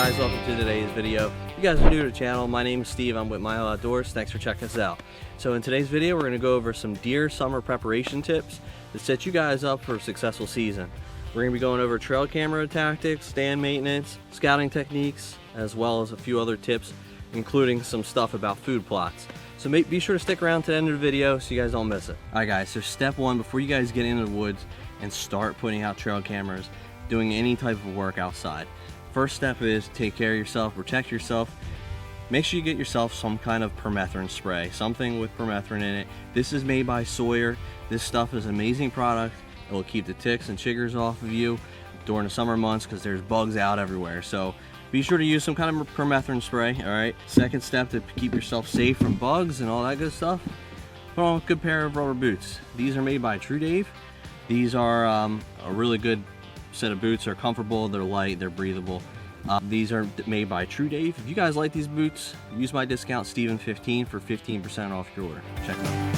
guys, welcome to today's video. If you guys are new to the channel, my name is Steve. I'm with Milo Outdoors. Thanks for checking us out. So in today's video, we're going to go over some deer summer preparation tips to set you guys up for a successful season. We're going to be going over trail camera tactics, stand maintenance, scouting techniques, as well as a few other tips, including some stuff about food plots. So be sure to stick around to the end of the video so you guys don't miss it. Alright guys, so step one, before you guys get into the woods and start putting out trail cameras, doing any type of work outside, first step is take care of yourself, protect yourself. Make sure you get yourself some kind of permethrin spray, something with permethrin in it. This is made by Sawyer. This stuff is an amazing product. It will keep the ticks and chiggers off of you during the summer months because there's bugs out everywhere. So be sure to use some kind of permethrin spray, all right? Second step to keep yourself safe from bugs and all that good stuff, put on a good pair of rubber boots. These are made by True Dave. These are a really good set of boots. They're comfortable, they're light, they're breathable. These are made by True Dave. If you guys like these boots, use my discount Steven15 for 15% off your order. Check them out.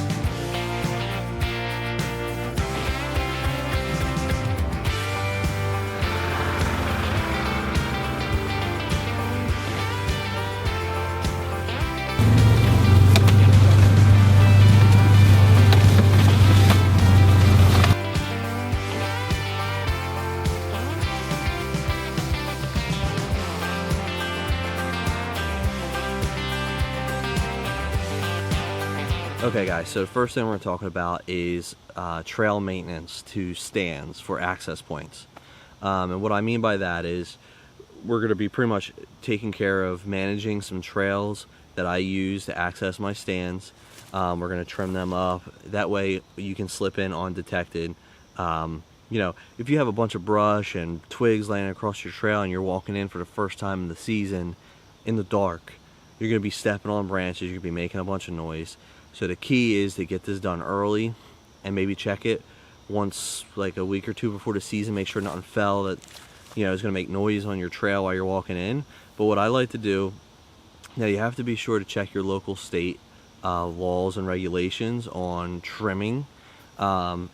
Okay guys, so the first thing we're talking about is trail maintenance to stands for access points. And what I mean by that is we're going to be pretty much taking care of managing some trails that I use to access my stands. We're going to trim them up. That way you can slip in undetected. You know, if you have a bunch of brush and twigs laying across your trail and you're walking in for the first time in the season in the dark, you're going to be stepping on branches, you're going to be making a bunch of noise. So the key is to get this done early and maybe check it once, like a week or two before the season. Make sure nothing fell that, you know, is going to make noise on your trail while you're walking in. But what I like to do, now you have to be sure to check your local state laws and regulations on trimming. Right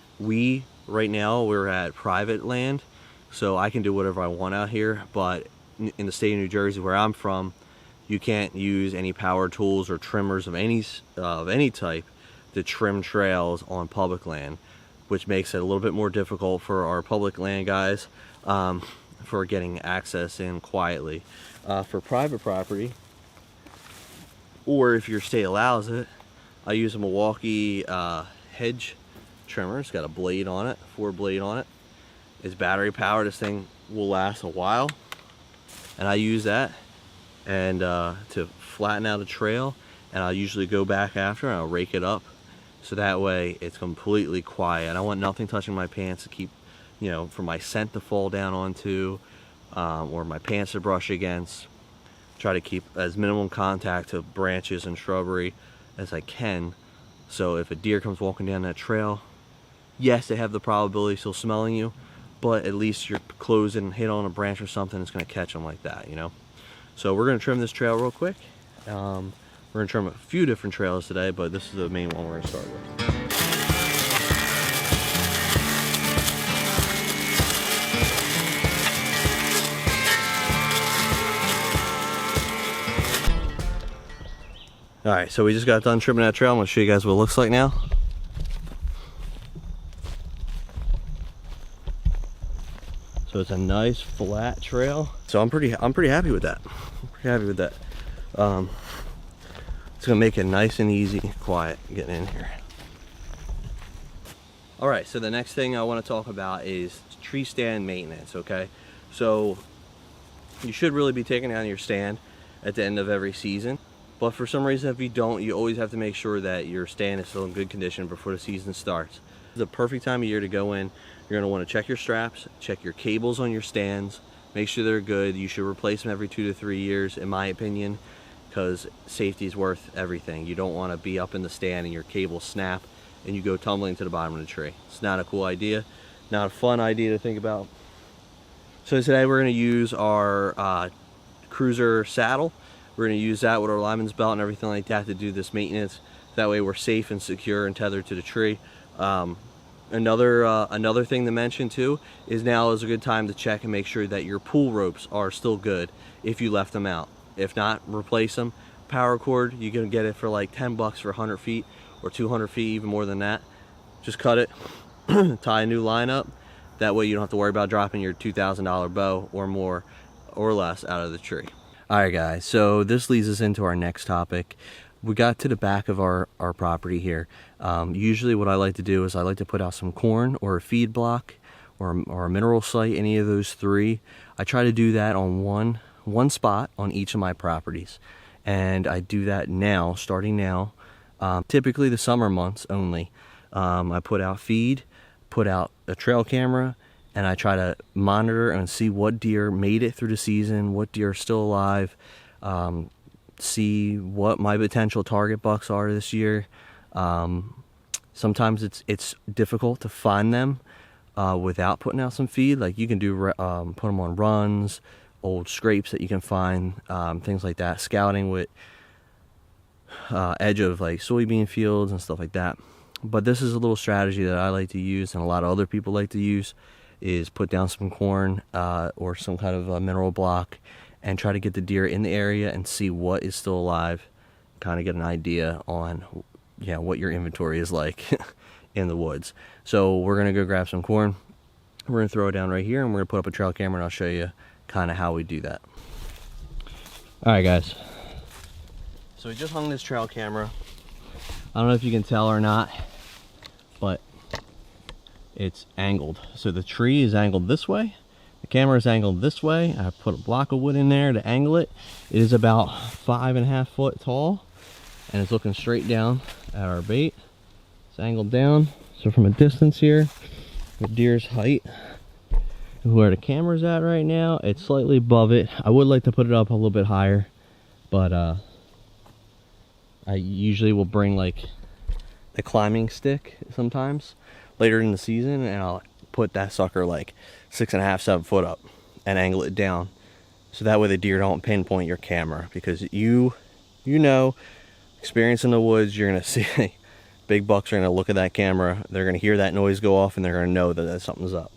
now we're at private land, so I can do whatever I want out here. But in the state of New Jersey, where I'm from, you can't use any power tools or trimmers of any type to trim trails on public land, which makes it a little bit more difficult for our public land guys for getting access in quietly. For private property, or if your state allows it, I use a Milwaukee hedge trimmer. It's got a blade on it, 4-blade on it. It's battery powered. This thing will last a while, and I use that and to flatten out a trail, and I'll usually go back after and I'll rake it up so that way it's completely quiet. I want nothing touching my pants to keep, you know, for my scent to fall down onto or my pants to brush against. Try to keep as minimum contact to branches and shrubbery as I can, so if a deer comes walking down that trail, yes, they have the probability of still smelling you, but at least your clothes didn't hit on a branch or something, it's going to catch them like that, you know. So we're going to trim this trail real quick. We're going to trim a few different trails today, but this is the main one we're going to start with. Alright, so we just got done trimming that trail. I'm going to show you guys what it looks like now. So it's a nice flat trail. So I'm pretty happy with that. It's gonna make it nice and easy, quiet getting in here. All right, so the next thing I want to talk about is tree stand maintenance. Okay, so you should really be taking down your stand at the end of every season, but for some reason, if you don't, you always have to make sure that your stand is still in good condition before the season starts. It's the perfect time of year to go in. You're going to want to check your straps, check your cables on your stands, make sure they're good. You should replace them every 2 to 3 years, in my opinion, because safety is worth everything. You don't want to be up in the stand and your cables snap and you go tumbling to the bottom of the tree. It's not a cool idea, not a fun idea to think about. So today we're going to use our cruiser saddle. We're going to use that with our lineman's belt and everything like that to do this maintenance. That way we're safe and secure and tethered to the tree. Another thing to mention too is now is a good time to check and make sure that your pool ropes are still good if you left them out. If not, replace them. Power cord, you can get it for like 10 bucks for 100 feet or 200 feet, even more than that. Just cut it, tie a new line up. That way you don't have to worry about dropping your $2,000 bow or more or less out of the tree. All right guys, so this leads us into our next topic. We got to the back of our property here. Usually what I like to do is I like to put out some corn or a feed block or a mineral site, any of those three. I try to do that on one spot on each of my properties. And I do that now, starting now, typically the summer months only. I put out feed, put out a trail camera, and I try to monitor and see what deer made it through the season, what deer are still alive, see what my potential target bucks are this year. Sometimes it's difficult to find them without putting out some feed. Like you can do put them on runs, old scrapes that you can find, things like that, scouting with edge of like soybean fields and stuff like that. But this is a little strategy that I like to use and a lot of other people like to use, is put down some corn or some kind of a mineral block and try to get the deer in the area and see what is still alive, kind of get an idea on what your inventory is like in the woods. So we're gonna go grab some corn, we're gonna throw it down right here, and we're gonna put up a trail camera and I'll show you kind of how we do that. All right guys, so we just hung this trail camera. I don't know if you can tell or not, but it's angled. So the tree is angled this way, the camera is angled this way. I put a block of wood in there to angle it. It is about 5.5 foot tall, and it's looking straight down at our bait. It's angled down, so from a distance here, the deer's height, where the camera's at right now, it's slightly above it. I would like to put it up a little bit higher, but I usually will bring like the climbing stick sometimes later in the season, and I'll put that sucker like 6.5, 7 foot up and angle it down, so that way the deer don't pinpoint your camera, because you know, experience in the woods, you're gonna see big bucks are gonna look at that camera, they're gonna hear that noise go off, and they're gonna know that something's up.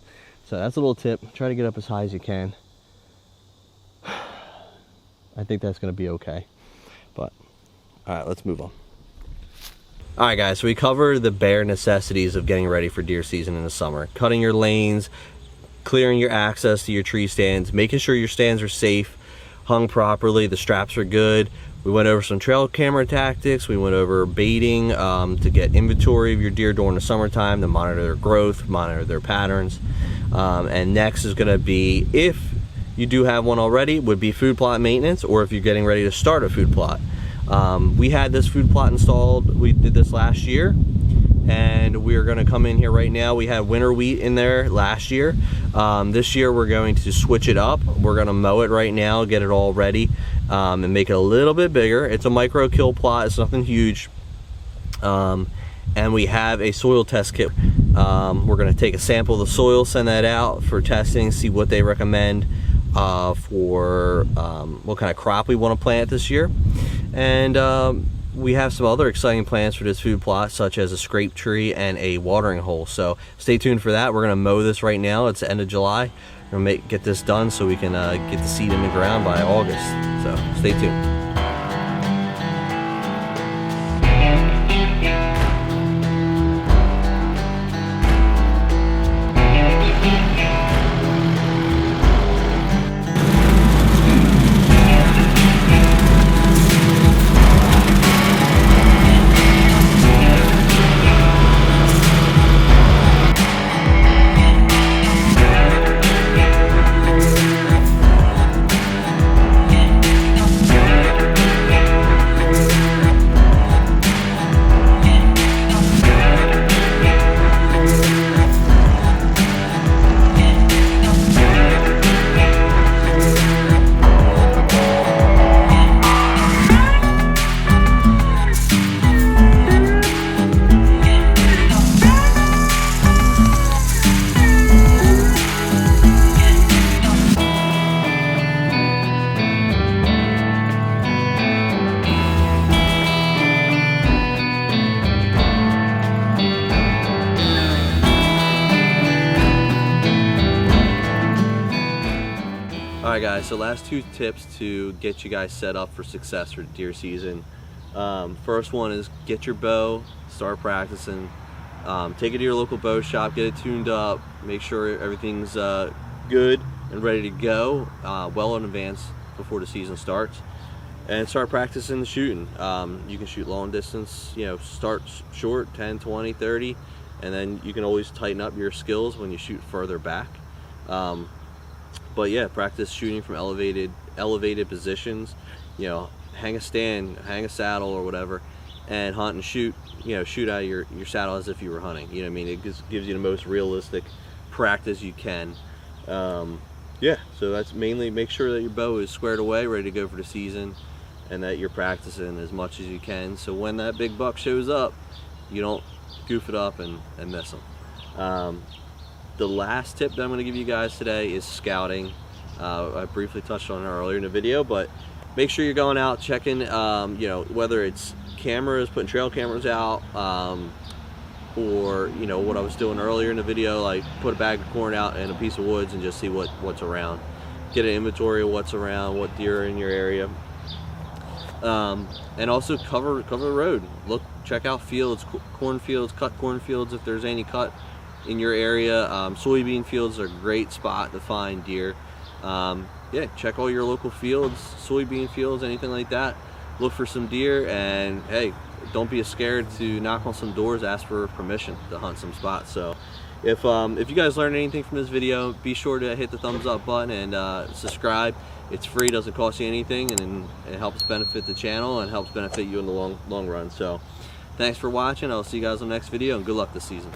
So that's a little tip. Try to get up as high as you can. I think that's gonna be okay. But all right, let's move on. All right guys, so we covered the bare necessities of getting ready for deer season in the summer. Cutting your lanes, clearing your access to your tree stands, making sure your stands are safe, hung properly, the straps are good. We went over some trail camera tactics. We went over baiting to get inventory of your deer during the summertime, to monitor their growth, monitor their patterns. And next is gonna be, if you do have one already, would be food plot maintenance, or if you're getting ready to start a food plot. We had this food plot installed, we did this last year, and we're gonna come in here right now. We had winter wheat in there last year. This year we're going to switch it up. We're gonna mow it right now, get it all ready, and make it a little bit bigger. It's a micro kill plot, it's nothing huge. And we have a soil test kit. We're gonna take a sample of the soil, send that out for testing, see what they recommend for what kind of crop we want to plant this year. And we have some other exciting plans for this food plot, such as a scrape tree and a watering hole. So stay tuned for that. We're gonna mow this right now. It's the end of July. We're gonna get this done so we can get the seed in the ground by August. So stay tuned. so last 2 tips to get you guys set up for success for deer season. First one is get your bow, start practicing. Take it to your local bow shop, get it tuned up, make sure everything's good and ready to go well in advance before the season starts, and start practicing the shooting. You can shoot long distance, start short, 10, 20, 30, and then you can always tighten up your skills when you shoot further back. But yeah, practice shooting from elevated positions. Hang a stand, hang a saddle or whatever, and hunt and shoot. Shoot out of your saddle as if you were hunting. You know what I mean? It gives you the most realistic practice you can. Yeah, so that's mainly make sure that your bow is squared away, ready to go for the season, and that you're practicing as much as you can, so when that big buck shows up, you don't goof it up and miss them. The last tip that I'm going to give you guys today is scouting. I briefly touched on it earlier in the video, but make sure you're going out checking, whether it's cameras, putting trail cameras out, or what I was doing earlier in the video, like put a bag of corn out in a piece of woods and just see what's around. Get an inventory of what's around, what deer are in your area, and also cover the road. Check out fields, cornfields, cut cornfields if there's any cut in your area. Soybean fields are a great spot to find deer. Yeah, check all your local fields, soybean fields, anything like that. Look for some deer, and hey, don't be scared to knock on some doors, ask for permission to hunt some spots. So if you guys learned anything from this video, be sure to hit the thumbs up button and subscribe. It's free, doesn't cost you anything, and it helps benefit the channel and helps benefit you in the long run. So thanks for watching. I'll see you guys on the next video, and good luck this season.